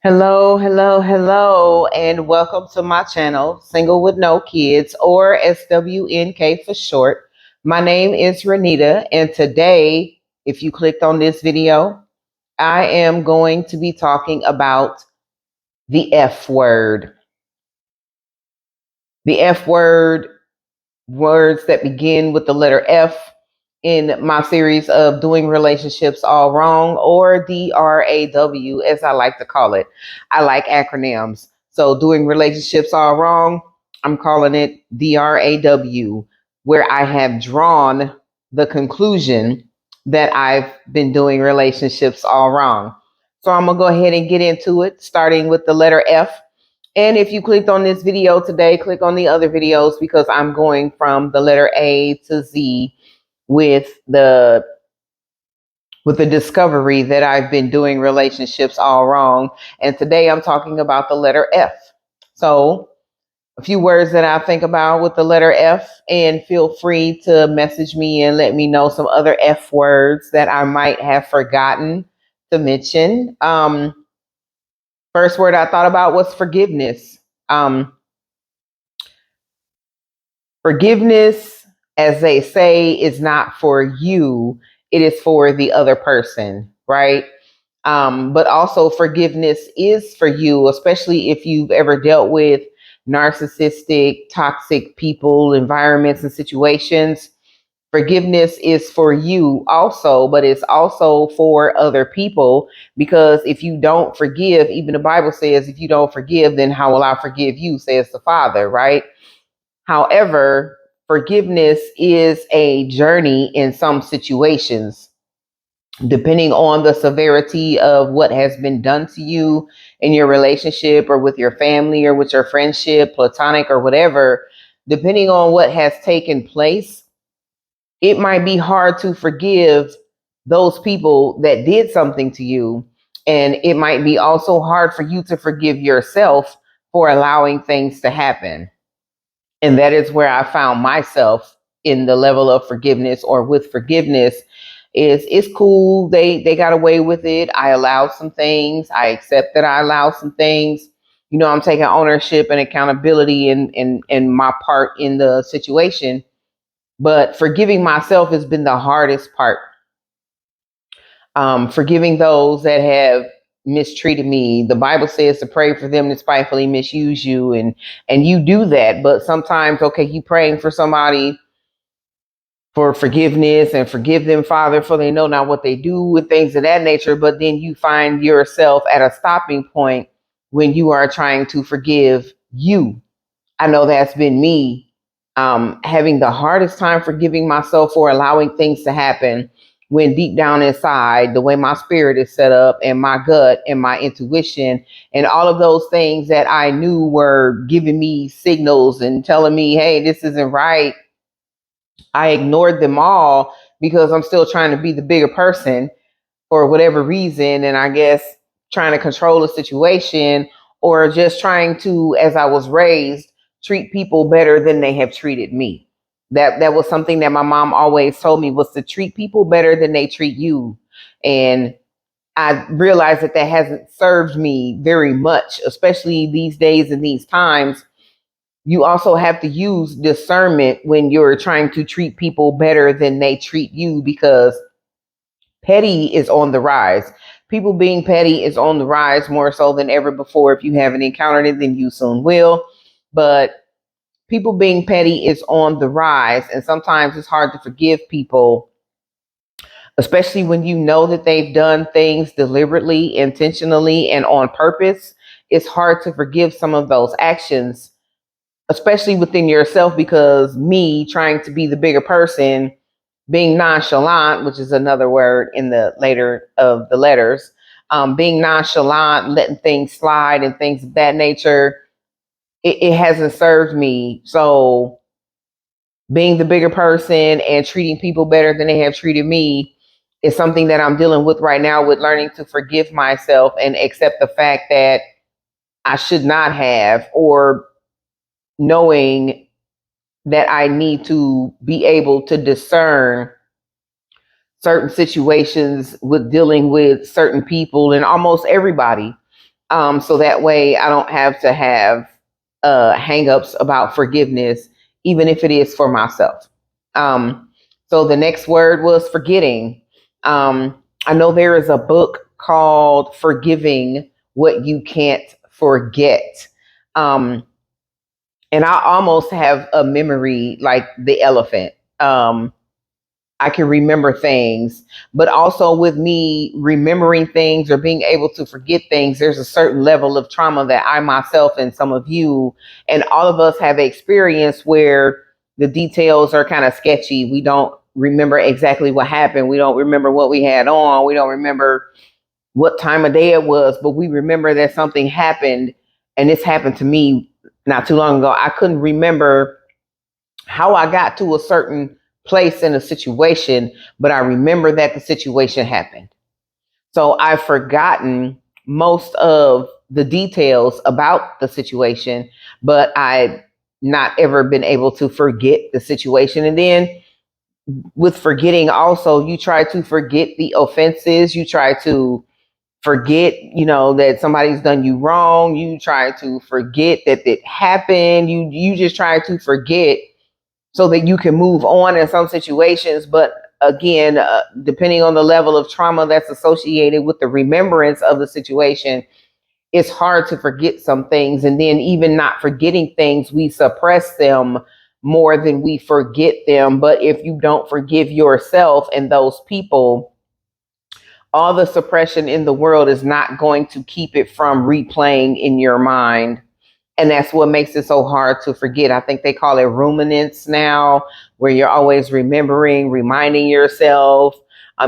Hello, hello, hello, and welcome to my channel, Single with No Kids, or S.W.N.K for short. My name is Renita, and today, if you clicked on this video, I am going to be talking about the F word. The F word, words that begin with the letter F in my series of Doing Relationships All Wrong, or DRAW, as I like to call it. I like acronyms. So, Doing Relationships All Wrong, I'm calling it DRAW, where I have drawn the conclusion that I've been doing relationships all wrong. So, I'm going to go ahead and get into it, starting with the letter F. And if you clicked on this video today, click on the other videos because I'm going from the letter A to Z with the discovery that I've been doing relationships all wrong. And today I'm talking about the letter F. So a few words that I think about with the letter F, and feel free to message me and let me know some other F words that I might have forgotten to mention. First word I thought about was forgiveness. Forgiveness, as they say, is not for you, it is for the other person, right? But also, forgiveness is for you, especially if you've ever dealt with narcissistic, toxic people, environments, and situations. Forgiveness is for you also, but it's also for other people, because if you don't forgive, even the Bible says, if you don't forgive, then how will I forgive you, says the Father, right? However, forgiveness is a journey in some situations, depending on the severity of what has been done to you in your relationship or with your family or with your friendship, platonic or whatever. Depending on what has taken place, it might be hard to forgive those people that did something to you. And it might be also hard for you to forgive yourself for allowing things to happen. And that is where I found myself in the level of forgiveness, or with forgiveness. Is it's cool, they got away with it, I allowed some things, I accept that I allowed some things. I'm taking ownership and accountability in my part in the situation. But forgiving myself has been the hardest part. Forgiving those that have mistreated me. The Bible says to pray for them that spitefully misuse you, and you do that. But sometimes, okay, you praying for somebody for forgiveness and forgive them, Father, for they know not what they do, with things of that nature. But then you find yourself at a stopping point when you are trying to forgive you. I know that's been me, having the hardest time forgiving myself for allowing things to happen, when deep down inside, the way my spirit is set up and my gut and my intuition and all of those things that I knew were giving me signals and telling me, hey, this isn't right, I ignored them all because I'm still trying to be the bigger person for whatever reason. And I guess trying to control the situation, or just trying to, as I was raised, treat people better than they have treated me. That was something that my mom always told me, was to treat people better than they treat you. And I realized that that hasn't served me very much, especially these days and these times. You also have to use discernment when you're trying to treat people better than they treat you, because petty is on the rise. People being petty is on the rise more so than ever before. If you haven't encountered it, then you soon will. But people being petty is on the rise. And sometimes it's hard to forgive people, especially when you know that they've done things deliberately, intentionally, and on purpose. It's hard to forgive some of those actions, especially within yourself, because me trying to be the bigger person, being nonchalant, which is another word in the later of the letters, being nonchalant, letting things slide and things of that nature, it hasn't served me. So being the bigger person and treating people better than they have treated me is something that I'm dealing with right now, with learning to forgive myself and accept the fact that I should not have, or knowing that I need to be able to discern certain situations with dealing with certain people and almost everybody. So that way I don't have to have hang-ups about forgiveness, even if it is for myself. So the next word was forgetting. I know there is a book called Forgiving What You Can't Forget. Um, and I almost have a memory like the elephant. I can remember things, but also with me remembering things or being able to forget things, there's a certain level of trauma that I myself and some of you and all of us have experienced where the details are kind of sketchy. We don't remember exactly what happened. We don't remember what we had on. We don't remember what time of day it was, but we remember that something happened. And this happened to me not too long ago. I couldn't remember how I got to a certain place in a situation, but I remember that the situation happened. So I've forgotten most of the details about the situation, but I've not ever been able to forget the situation. And then with forgetting, also, you try to forget the offenses, you try to forget, that somebody's done you wrong, you try to forget that it happened, you just try to forget so that you can move on in some situations. But again, depending on the level of trauma that's associated with the remembrance of the situation, it's hard to forget some things. And then, even not forgetting things, we suppress them more than we forget them. But if you don't forgive yourself and those people, all the suppression in the world is not going to keep it from replaying in your mind. And that's what makes it so hard to forget. I think they call it ruminants now, where you're always remembering, reminding yourself.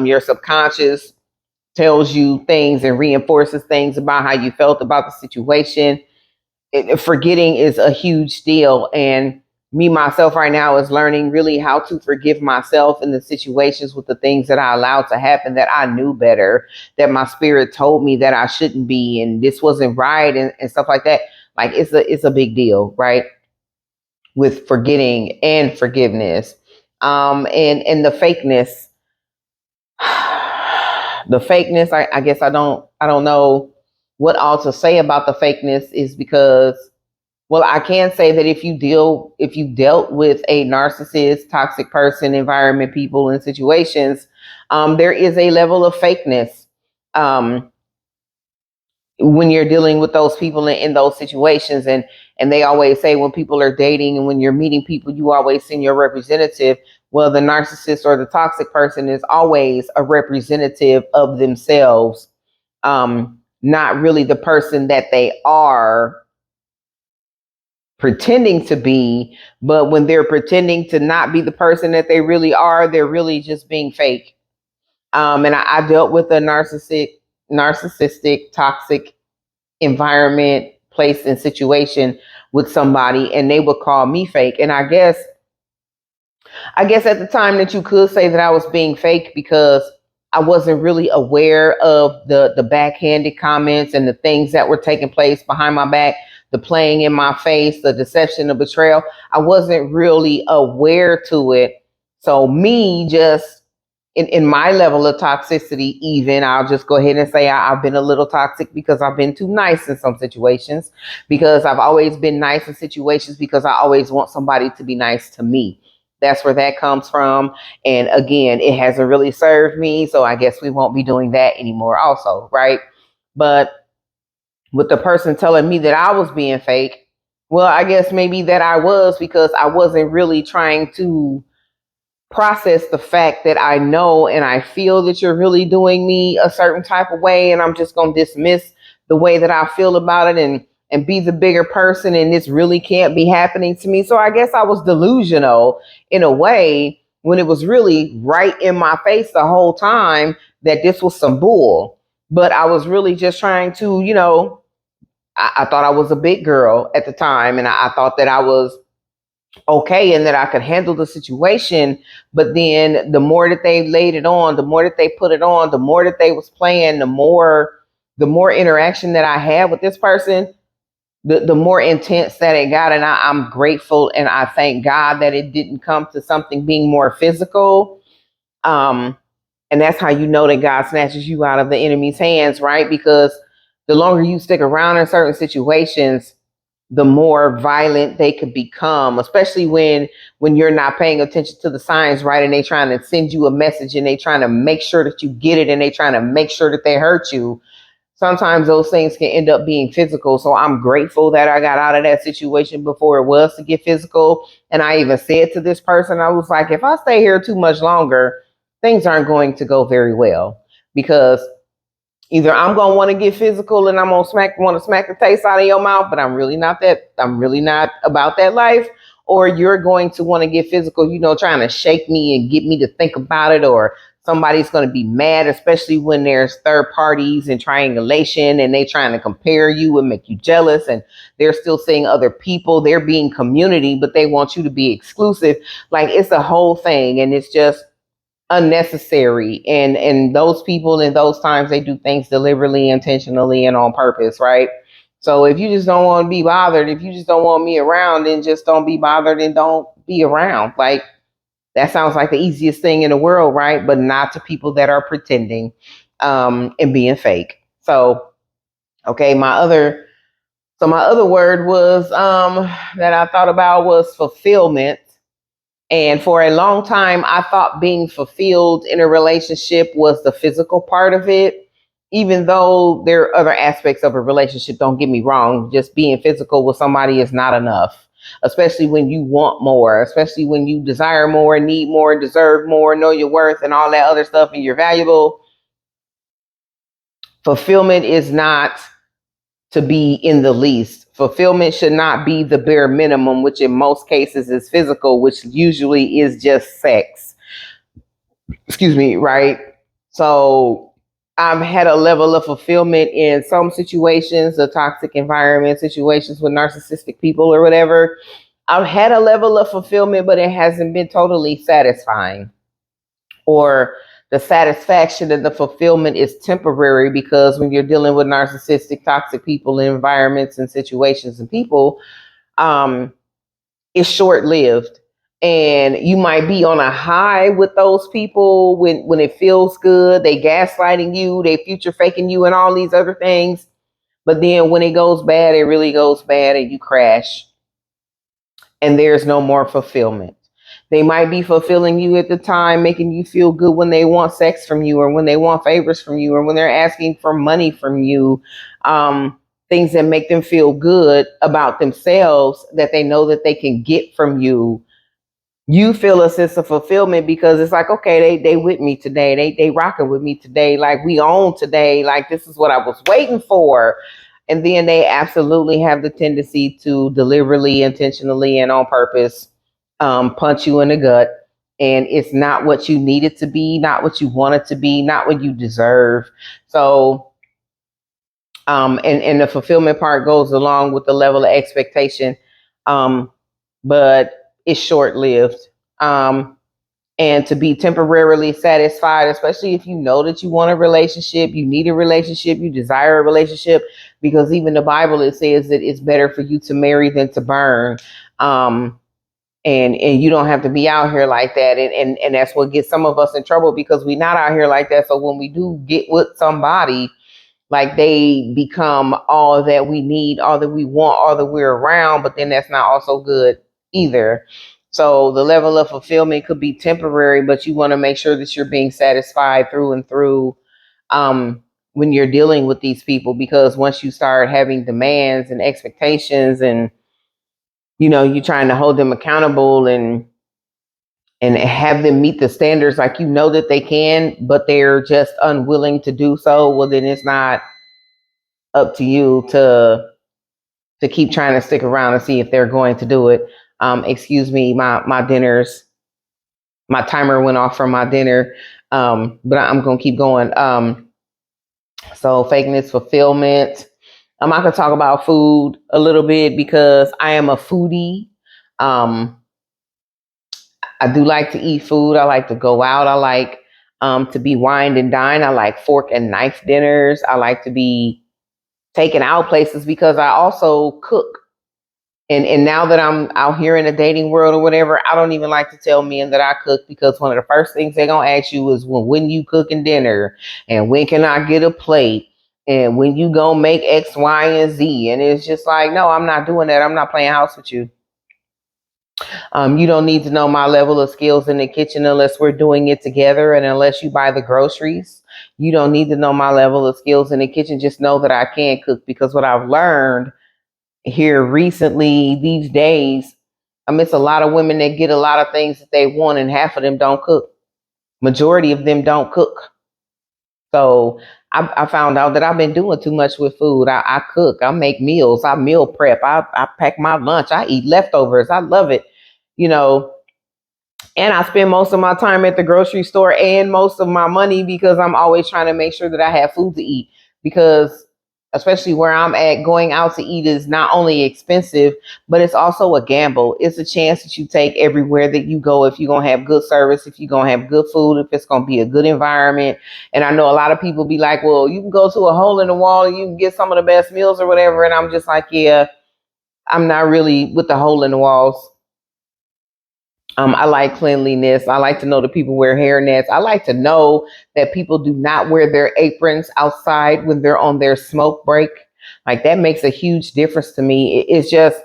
Your subconscious tells you things and reinforces things about how you felt about the situation. Forgetting is a huge deal. And me, myself, right now is learning really how to forgive myself in the situations with the things that I allowed to happen that I knew better, that my spirit told me that I shouldn't be, and this wasn't right, and stuff like that. Like it's a big deal, right? With forgetting and forgiveness. And the fakeness. The fakeness, I guess I don't know what all to say about the fakeness, is because, well, I can say that if you dealt with a narcissist, toxic person, environment, people, and situations, there is a level of fakeness. Um, when you're dealing with those people in those situations, and they always say when people are dating and when you're meeting people, you always send your representative. Well, the narcissist or the toxic person is always a representative of themselves, not really the person that they are pretending to be. But when they're pretending to not be the person that they really are, they're really just being fake. And I dealt with a narcissistic, toxic environment, place, and situation with somebody, and they would call me fake. And I guess at the time that you could say that I was being fake, because I wasn't really aware of the backhanded comments and the things that were taking place behind my back, the playing in my face, the deception, the betrayal. I wasn't really aware to it. So me, just in my level of toxicity, even, I'll just go ahead and say I've been a little toxic because I've been too nice in some situations, because I've always been nice in situations because I always want somebody to be nice to me. That's where that comes from. And again, it hasn't really served me. So I guess we won't be doing that anymore, also, right? But with the person telling me that I was being fake, well, I guess maybe that I was, because I wasn't really trying to process the fact that I know and I feel that you're really doing me a certain type of way, and I'm just going to dismiss the way that I feel about it, and be the bigger person, and this really can't be happening to me. So I guess I was delusional in a way, when it was really right in my face the whole time that this was some bull. But I was really just trying to, I thought I was a big girl at the time, and I thought that I was okay and that I could handle the situation. But then the more that they laid it on, the more that they put it on, the more that they was playing, the more interaction that I had with this person, the more intense that it got. And I'm grateful and I thank God that it didn't come to something being more physical. Um, and that's how you know that God snatches you out of the enemy's hands, right? Because the longer you stick around in certain situations, the more violent they could become, especially when you're not paying attention to the signs, right? And they trying to send you a message and they trying to make sure that you get it and they trying to make sure that they hurt you. Sometimes those things can end up being physical. So I'm grateful that I got out of that situation before it was to get physical. And I even said to this person, I was like, if I stay here too much longer, things aren't going to go very well, because either I'm gonna want to get physical and I'm gonna want to smack the taste out of your mouth, but I'm really not about that life. Or you're going to want to get physical, trying to shake me and get me to think about it, or somebody's going to be mad, especially when there's third parties and triangulation and they trying to compare you and make you jealous, and they're still seeing other people. They're being community, but they want you to be exclusive. Like, it's a whole thing, and it's just unnecessary. And those people in those times, they do things deliberately, intentionally, and on purpose, right? So if you just don't want to be bothered, if you just don't want me around, then just don't be bothered and don't be around. Like, that sounds like the easiest thing in the world, right? But not to people that are pretending and being fake. So okay, my other word was that I thought about was fulfillment. And for a long time, I thought being fulfilled in a relationship was the physical part of it, even though there are other aspects of a relationship. Don't get me wrong. Just being physical with somebody is not enough, especially when you want more, especially when you desire more, need more, deserve more, know your worth, and all that other stuff, and you're valuable. Fulfillment is not to be in the least. Fulfillment should not be the bare minimum, which in most cases is physical, which usually is just sex. Excuse me, right? So I've had a level of fulfillment in some situations, the toxic environment, situations with narcissistic people or whatever. I've had a level of fulfillment, but it hasn't been totally satisfying. Or the satisfaction and the fulfillment is temporary, because when you're dealing with narcissistic, toxic people, environments, and situations and people, um, it's short lived. And you might be on a high with those people when it feels good. They gaslighting you, they future faking you, and all these other things. But then when it goes bad, it really goes bad, and you crash, and there's no more fulfillment. They might be fulfilling you at the time, making you feel good when they want sex from you, or when they want favors from you, or when they're asking for money from you. Things that make them feel good about themselves that they know that they can get from you. You feel a sense of fulfillment because it's like, okay, they with me today. They rocking with me today. Like, we own today. Like, this is what I was waiting for. And then they absolutely have the tendency to deliberately, intentionally, and on purpose punch you in the gut. And it's not what you need it to be, not what you want it to be, not what you deserve. So, and the fulfillment part goes along with the level of expectation, but it's short lived. Um, and to be temporarily satisfied, especially if you know that you want a relationship, you need a relationship, you desire a relationship, because even the Bible, it says that it's better for you to marry than to burn. And you don't have to be out here like that. And that's what gets some of us in trouble, because we're not out here like that. So when we do get with somebody, like, they become all that we need, all that we want, all that we're around, but then that's not also good either. So the level of fulfillment could be temporary, but you want to make sure that you're being satisfied through and through when you're dealing with these people, because once you start having demands and expectations, and you're trying to hold them accountable and have them meet the standards, like, that they can, but they're just unwilling to do so, well, then it's not up to you to keep trying to stick around and see if they're going to do it. Excuse me, my timer went off from my dinner, but I'm gonna keep going. So fakeness, fulfillment. I could talk about food a little bit because I am a foodie. I do like to eat food. I like to go out. I like to be wined and dined. I like fork and knife dinners. I like to be taken out places because I also cook. And now that I'm out here in the dating world or whatever, I don't even like to tell men that I cook, because one of the first things they're gonna ask you is, when you cooking dinner, and when can I get a plate, And when you go make X, Y, and Z, and it's just like, no, I'm not doing that. I'm not playing house with you. You don't need to know my level of skills in the kitchen unless we're doing it together and unless you buy the groceries. You don't need to know my level of skills in the kitchen. Just know that I can cook, because what I've learned here recently these days, I miss a lot of women that get a lot of things that they want and half of them don't cook. Majority of them don't cook. So I found out that I've been doing too much with food. I cook, I make meals, I meal prep, I pack my lunch, I eat leftovers. I love it. You know, and I spend most of my time at the grocery store and most of my money because I'm always trying to make sure that I have food to eat. Because especially where I'm at, going out to eat is not only expensive, but it's also a gamble. It's a chance that you take everywhere that you go, if you're going to have good service, if you're going to have good food, if it's going to be a good environment. And I know a lot of people be like, well, you can go to a hole in the wall and you can get some of the best meals or whatever. And I'm just like, yeah, I'm not really with the hole in the walls. I like cleanliness. I like to know that people wear hairnets. I like to know that people do not wear their aprons outside when they're on their smoke break. Like, that makes a huge difference to me. It's just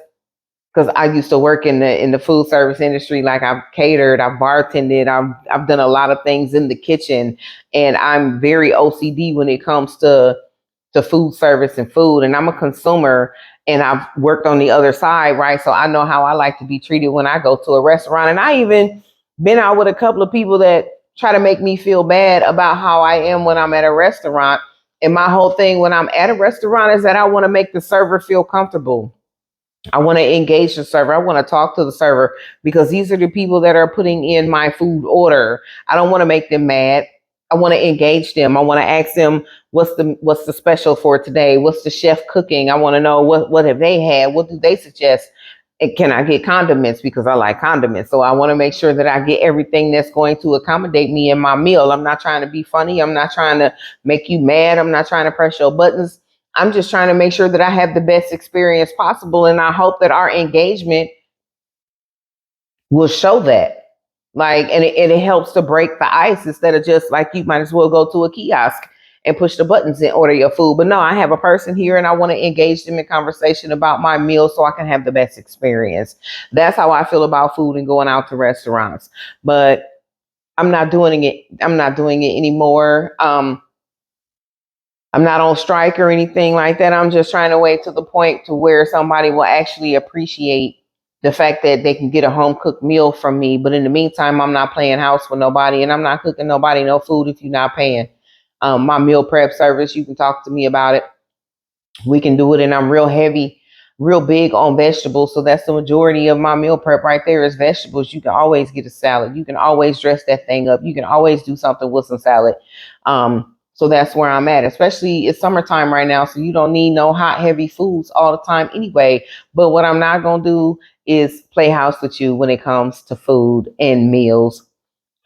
because I used to work in the food service industry. Like, I've catered, I've bartended, I've done a lot of things in the kitchen, and I'm very OCD when it comes to food service and food. And I'm a consumer and I've worked on the other side, right? So I know how I like to be treated when I go to a restaurant. And I even been out with a couple of people that try to make me feel bad about how I am when I'm at a restaurant. And my whole thing when I'm at a restaurant is that I want to make the server feel comfortable. I want to engage the server. I want to talk to the server because these are the people that are putting in my food order. I don't want to make them mad. I want to engage them. I want to ask them what's the special for today? What's the chef cooking? I want to know what have they had? What do they suggest? And can I get condiments because I like condiments? So I want to make sure that I get everything that's going to accommodate me in my meal. I'm not trying to be funny. I'm not trying to make you mad. I'm not trying to press your buttons. I'm just trying to make sure that I have the best experience possible. And I hope that our engagement will show that. Like, and it helps to break the ice instead of just like, you might as well go to a kiosk and push the buttons and order your food. But no, I have a person here and I want to engage them in conversation about my meal so I can have the best experience. That's how I feel about food and going out to restaurants. But I'm not doing it. I'm not doing it anymore. I'm not on strike or anything like that. I'm just trying to wait to the point to where somebody will actually appreciate the fact that they can get a home cooked meal from me. But in the meantime, I'm not playing house with nobody and I'm not cooking nobody no food if you're not paying. My meal prep service, you can talk to me about it. We can do it, and I'm real heavy, real big on vegetables. So that's the majority of my meal prep right there is vegetables. You can always get a salad. You can always dress that thing up. You can always do something with some salad. So that's where I'm at, especially it's summertime right now. So you don't need no hot, heavy foods all the time anyway. But what I'm not going to do is play house with you when it comes to food and meals.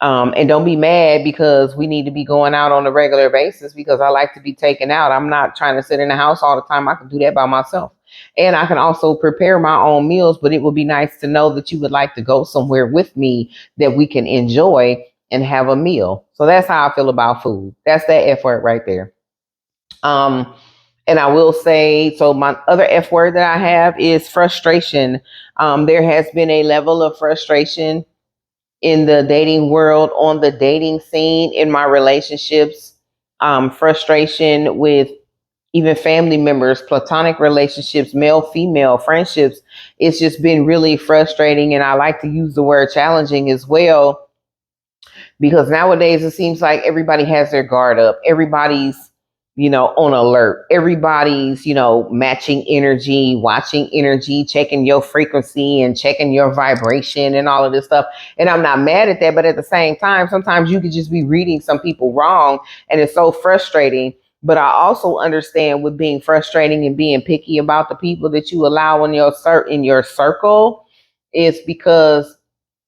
And don't be mad because we need to be going out on a regular basis because I like to be taken out. I'm not trying to sit in the house all the time. I can do that by myself. And I can also prepare my own meals, but it would be nice to know that you would like to go somewhere with me that we can enjoy and have a meal. So that's how I feel about food. That's that F word right there. Um, and I will say, so my other F word that I have is frustration. There has been a level of frustration in the dating world, on the dating scene, in my relationships, frustration with even family members, platonic relationships, male, female friendships. It's just been really frustrating. And I like to use the word challenging as well because nowadays it seems like everybody has their guard up. Everybody's, on alert. Everybody's, matching energy, watching energy, checking your frequency and checking your vibration and all of this stuff. And I'm not mad at that, but at the same time, sometimes you could just be reading some people wrong and it's so frustrating. But I also understand with being frustrating and being picky about the people that you allow in your circle is because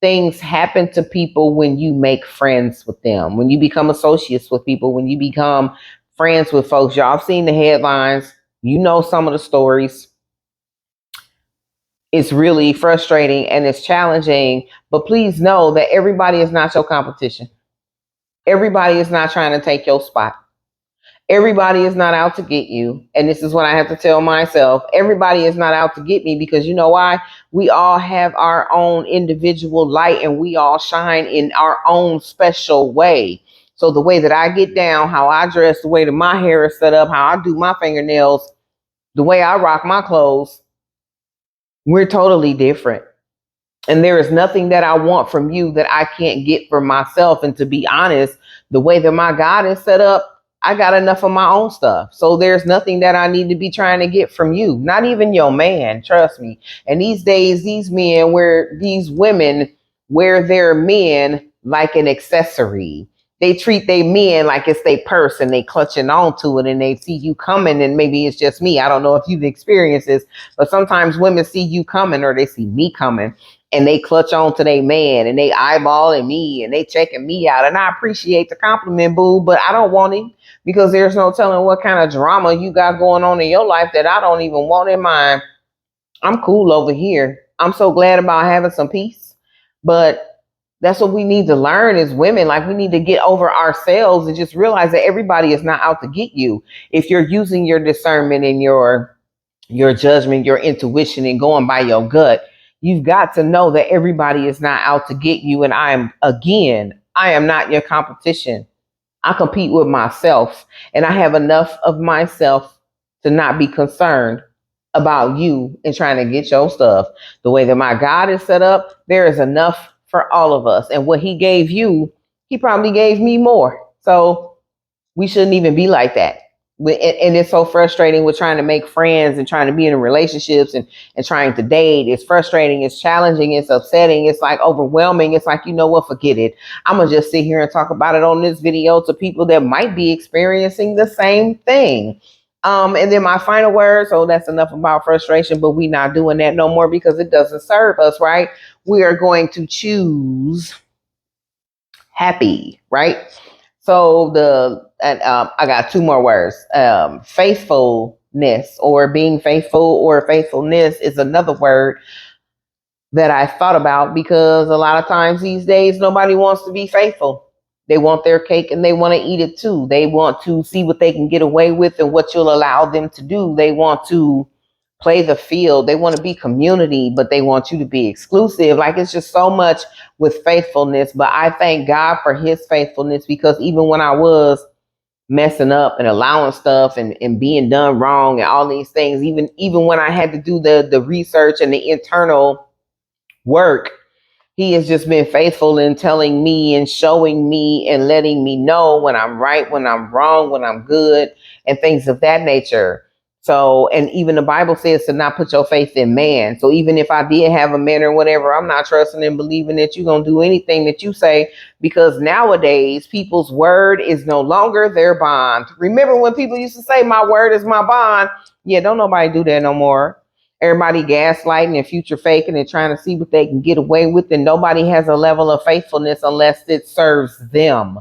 things happen to people when you make friends with them, when you become associates with people, when you become friends with folks. Y'all have seen the headlines, some of the stories. It's really frustrating and it's challenging, but please know that everybody is not your competition. Everybody is not trying to take your spot. Everybody is not out to get you. And this is what I have to tell myself. Everybody is not out to get me, because you know why? We all have our own individual light, and we all shine in our own special way. So the way that I get down, how I dress, the way that my hair is set up, how I do my fingernails, the way I rock my clothes, we're totally different. And there is nothing that I want from you that I can't get for myself. And to be honest, the way that my God is set up, I got enough of my own stuff. So there's nothing that I need to be trying to get from you, not even your man, trust me. And these days, these women wear their men like an accessory. They treat their men like it's their purse, and they clutching onto it, and they see you coming. And maybe it's just me. I don't know if you've experienced this, but sometimes women see you coming, or they see me coming, and they clutch on to their man, and they eyeballing me, and they checking me out. And I appreciate the compliment, boo, but I don't want him, because there's no telling what kind of drama you got going on in your life that I don't even want in mine. I'm cool over here. I'm so glad about having some peace. But that's what we need to learn as women. Like, we need to get over ourselves and just realize that everybody is not out to get you. If you're using your discernment and your judgment, your intuition, and going by your gut, you've got to know that everybody is not out to get you. And I am not your competition. I compete with myself, and I have enough of myself to not be concerned about you and trying to get your stuff. The way that my God is set up, there is enough for all of us. And what he gave you, he probably gave me more. So we shouldn't even be like that. And it's so frustrating with trying to make friends and trying to be in relationships, and trying to date. It's frustrating, it's challenging, it's upsetting, it's like overwhelming. It's like, you know what, forget it. I'm going to just sit here and talk about it on this video to people that might be experiencing the same thing. And then my final word, so that's enough about frustration, but we not doing that no more, because it doesn't serve us, right? We are going to choose happy, right? So I got two more words. Faithfulness, or being faithful, or faithfulness is another word that I thought about, because a lot of times these days nobody wants to be faithful. They want their cake and they want to eat it too. They want to see what they can get away with and what you'll allow them to do. They want to play the field. They want to be community, but they want you to be exclusive. Like, it's just so much with faithfulness. But I thank God for his faithfulness, because even when I was messing up and allowing stuff and being done wrong and all these things, even when I had to do the research and the internal work, he has just been faithful in telling me and showing me and letting me know when I'm right, when I'm wrong, when I'm good, and things of that nature. So, and even the Bible says to not put your faith in man. So even if I did have a man or whatever, I'm not trusting and believing that you're going to do anything that you say, because nowadays people's word is no longer their bond. Remember when people used to say, my word is my bond? Yeah, don't nobody do that no more. Everybody gaslighting and future faking and trying to see what they can get away with. And nobody has a level of faithfulness unless it serves them.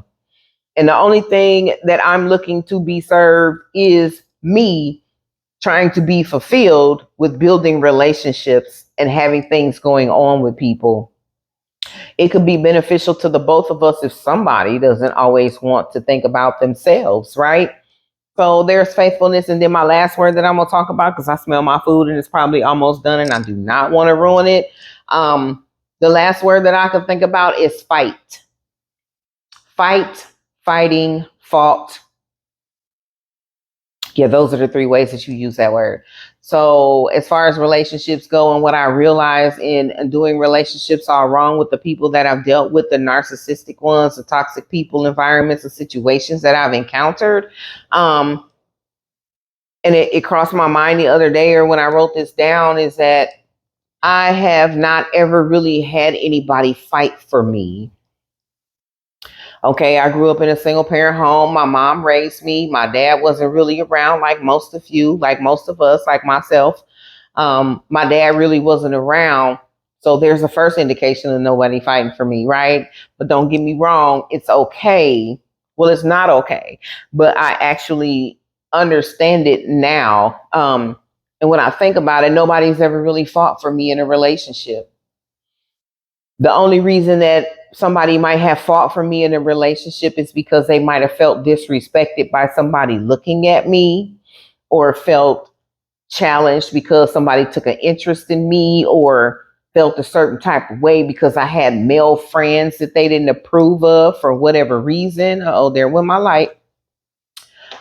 And the only thing that I'm looking to be served is me trying to be fulfilled with building relationships and having things going on with people. It could be beneficial to the both of us if somebody doesn't always want to think about themselves, right? So there's faithfulness. And then my last word that I'm going to talk about, because I smell my food and it's probably almost done and I do not want to ruin it. The last word that I can think about is fight. Fight, fighting, fought. Yeah, those are the three ways that you use that word. So as far as relationships go, and what I realize in doing relationships all wrong with the people that I've dealt with, the narcissistic ones, the toxic people, environments, and situations that I've encountered, and it crossed my mind the other day, or when I wrote this down, is that I have not ever really had anybody fight for me. Okay, I grew up in a single parent home. My mom raised me. My dad wasn't really around, like most of you, like most of us, like myself. My dad really wasn't around. So there's the first indication of nobody fighting for me, right? But don't get me wrong, it's okay. Well, it's not okay, but I actually understand it now. And when I think about it, nobody's ever really fought for me in a relationship. The only reason that somebody might have fought for me in a relationship is because they might have felt disrespected by somebody looking at me, or felt challenged because somebody took an interest in me, or felt a certain type of way because I had male friends that they didn't approve of for whatever reason. Oh, there went my light.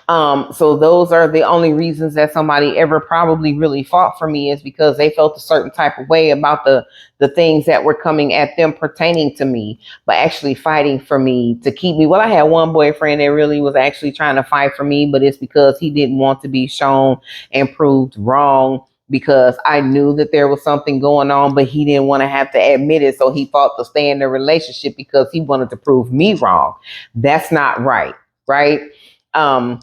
So those are the only reasons that somebody ever probably really fought for me, is because they felt a certain type of way about the things that were coming at them pertaining to me, but actually fighting for me to keep me. Well, I had one boyfriend that really was actually trying to fight for me, but it's because he didn't want to be shown and proved wrong, because I knew that there was something going on, but he didn't want to have to admit it. So he fought to stay in the relationship because he wanted to prove me wrong. That's not right. Right. Um,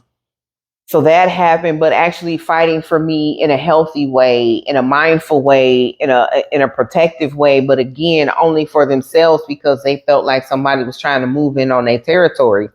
so that happened, but actually fighting for me in a healthy way, in a mindful way, in a protective way, but again, only for themselves, because they felt like somebody was trying to move in on their territory.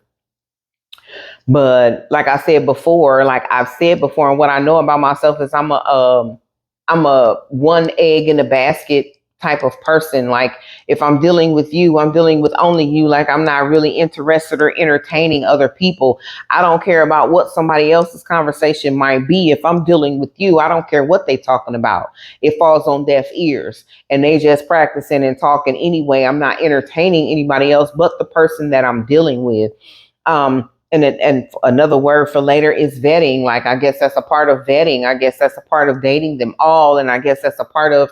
But like I said before, like I've said before, and what I know about myself is I'm a one egg in a basket type of person. Like if I'm dealing with you, I'm dealing with only you. Like I'm not really interested or entertaining other people. I don't care about what somebody else's conversation might be. If I'm dealing with you, I don't care what they talking about. It falls on deaf ears, and they just practicing and talking anyway. I'm not entertaining anybody else but the person that I'm dealing with. And another word for later is vetting. Like, I guess that's a part of vetting. I guess that's a part of dating them all. And I guess that's a part of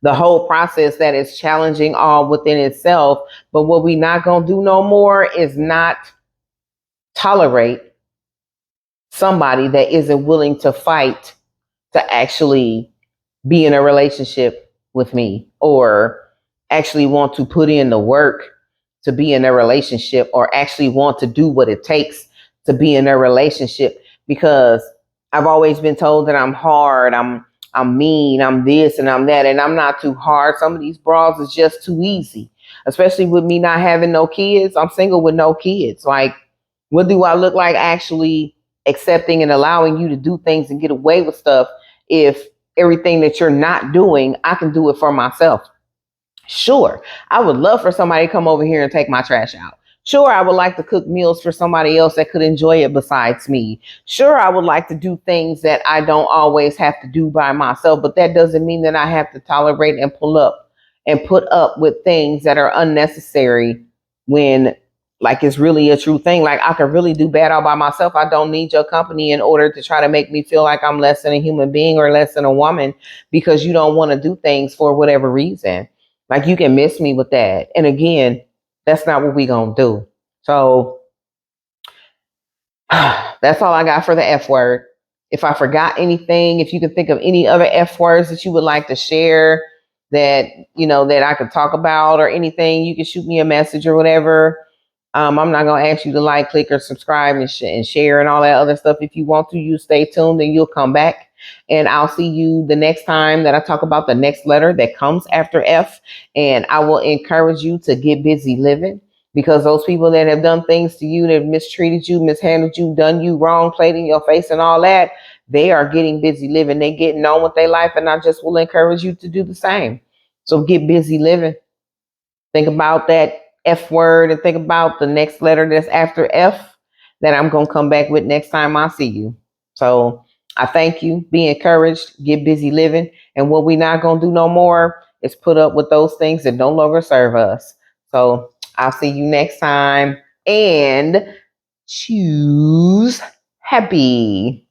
the whole process that is challenging all within itself. But what we not going to do no more is not tolerate somebody that isn't willing to fight to actually be in a relationship with me, or actually want to put in the work to be in a relationship, or actually want to do what it takes to be in a relationship. Because I've always been told that I'm hard, I'm mean, I'm this and I'm that, and I'm not too hard. Some of these bras is just too easy, especially with me not having no kids. I'm single with no kids. Like, what do I look like actually accepting and allowing you to do things and get away with stuff, if everything that you're not doing, I can do it for myself? Sure, I would love for somebody to come over here and take my trash out. Sure, I would like to cook meals for somebody else that could enjoy it besides me. Sure, I would like to do things that I don't always have to do by myself, but that doesn't mean that I have to tolerate and pull up and put up with things that are unnecessary, when like it's really a true thing. Like I can really do bad all by myself. I don't need your company in order to try to make me feel like I'm less than a human being or less than a woman, because you don't want to do things for whatever reason. Like you can miss me with that. And again, that's not what we gonna do. So that's all I got for the F word. If I forgot anything, if you can think of any other F words that you would like to share, that that I could talk about, or anything, you can shoot me a message or whatever. I'm not gonna ask you to like, click, or subscribe and share and all that other stuff. If you want to, you stay tuned and you'll come back. And I'll see you the next time that I talk about the next letter that comes after F. And I will encourage you to get busy living, because those people that have done things to you, that have mistreated you, mishandled you, done you wrong, played in your face and all that, they are getting busy living. They getting on with their life, and I just will encourage you to do the same. So get busy living. Think about that F word, and think about the next letter that's after F that I'm going to come back with next time I see you. So I thank you. Be encouraged. Get busy living. And what we not going to do no more is put up with those things that no longer serve us. So I'll see you next time, and choose happy.